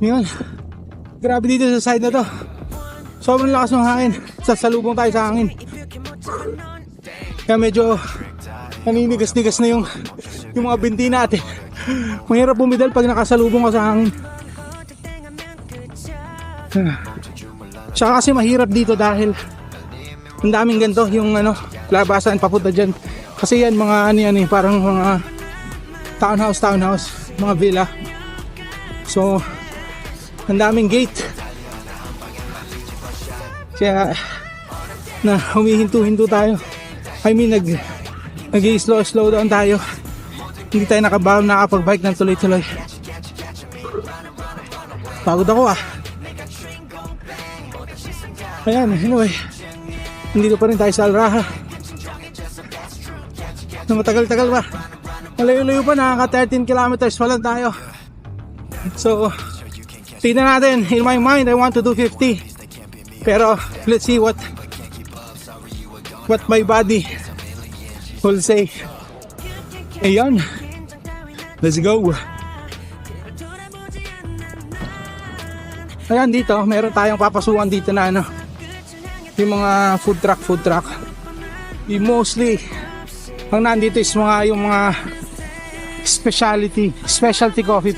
Yun. Grabe dito sa side na to. Sobrang lakas ng hangin. Sasalubong tayo sa hangin. Kaya medyo naninigas-nigas na yung mga binti natin. Mahirap bumidal pag nakasalubong ka sa hangin. Tsaka kasi mahirap dito dahil ang daming ganito yung labasan papunta dyan. Kasi yan mga parang mga townhouse, mga villa. So ang daming gate. Kaya na humihinto-hinto tayo. I mean nag-slow down tayo. Hindi tayo nakapag-bike ng tuloy-tuloy. Pagod ako Ayan, anyway. Nandito pa rin tayo sa Al-Raha. Na matagal-tagal pa. Malayo-layo pa, nakaka 13 kilometers pa lang tayo. So tignan natin. In my mind, I want to do 50. Pero let's see what my body will say. Ayan. Let's go. Ayan, dito meron tayong papasukan dito na yung mga food truck. Mostly ang nandito is yung mga specialty coffee.